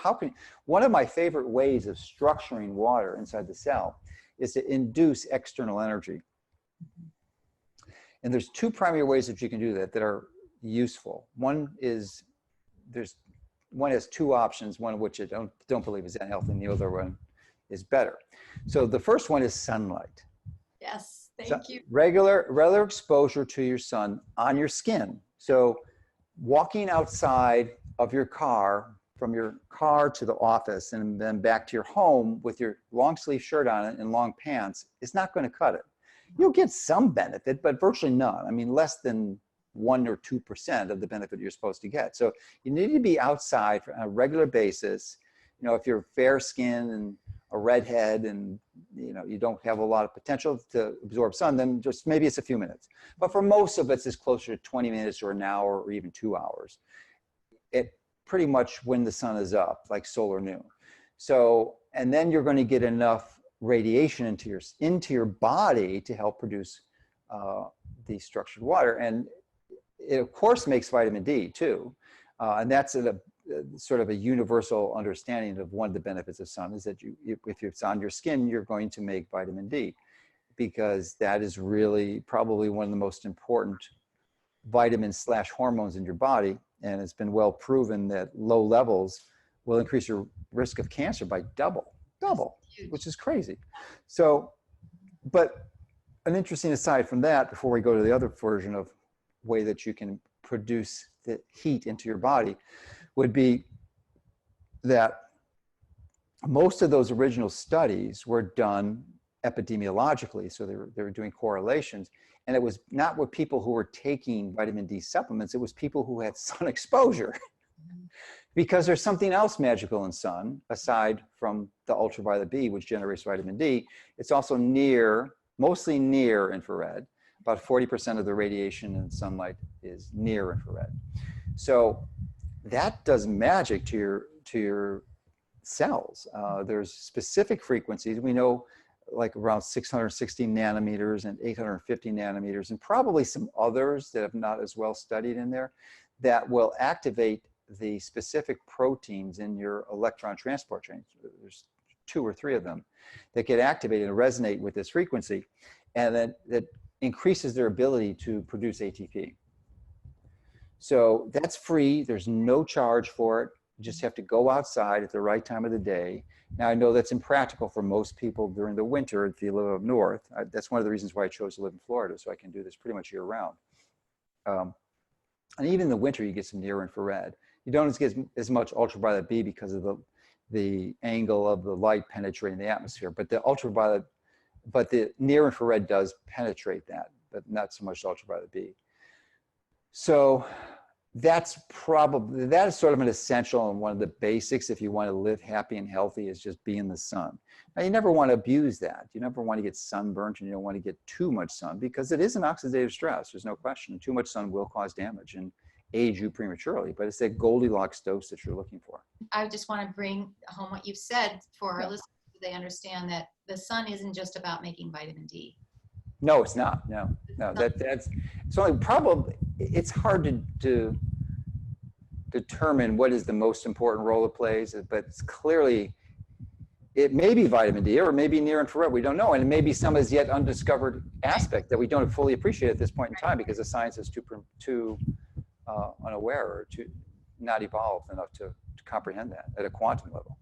So one of my favorite ways of structuring water inside the cell is to induce external energy. And there's two primary ways that you can do that that are useful. One has two options, one of which I don't believe is that healthy, and the other one is better. So the first one is sunlight. Yes, thank you. Regular exposure to your sun on your skin. So walking outside of your car, from your car to the office and then back to your home with your long sleeve shirt on and long pants is not going to cut it. You'll get some benefit, but virtually none. I mean, less than 1 or 2% of the benefit you're supposed to get. So you need to be outside on a regular basis. You know, if you're fair skinned and a redhead and you don't have a lot of potential to absorb sun, then just maybe it's a few minutes. But for most of us, it's closer to 20 minutes or an hour or even 2 hours. It pretty much when the sun is up, like solar noon. So, and then you're going to get enough radiation into your body to help produce the structured water. And it of course makes vitamin D too. And that's sort of a universal understanding of one of the benefits of sun is that if it's on your skin, you're going to make vitamin D, because that is really probably one of the most important vitamins/hormones in your body. And it's been well proven that low levels will increase your risk of cancer by double, which is crazy. So, but an interesting aside from that, before we go to the other version of way that you can produce the heat into your body, would be that most of those original studies were done epidemiologically. So they were doing correlations. And it was not with people who were taking vitamin D supplements, it was people who had sun exposure. Because there's something else magical in sun, aside from the ultraviolet B, which generates vitamin D. It's also mostly near infrared. About 40% of the radiation in sunlight is near infrared. So that does magic to your cells. There's specific frequencies. We know like around 660 nanometers and 850 nanometers, and probably some others that have not as well studied in there, that will activate the specific proteins in your electron transport chain. There's 2 or 3 of them that get activated and resonate with this frequency, and that increases their ability to produce ATP. So that's free. There's no charge for it. You just have to go outside at the right time of the day. Now, I know that's impractical for most people during the winter if you live up north. That's one of the reasons why I chose to live in Florida, so I can do this pretty much year round. And even in the winter, you get some near infrared. You don't get as much ultraviolet B because of the angle of the light penetrating the atmosphere, but the near infrared does penetrate that, but not so much ultraviolet B. So that is sort of an essential and one of the basics if you want to live happy and healthy, is just be in the sun. Now, you never want to abuse that. You never want to get sunburnt, and you don't want to get too much sun, because it is an oxidative stress. There's no question. Too much sun will cause damage and age you prematurely, but it's that Goldilocks dose that you're looking for. I just want to bring home what you've said for our listeners, so they understand that the sun isn't just about making vitamin D. No, it's not. No. That's it's only probably, it's hard to determine what is the most important role it plays, but it's clearly, it may be vitamin D or it may be near infrared. We don't know. And it may be some as yet undiscovered aspect that we don't fully appreciate at this point in time, because the science is too unaware or too not evolved enough to comprehend that at a quantum level.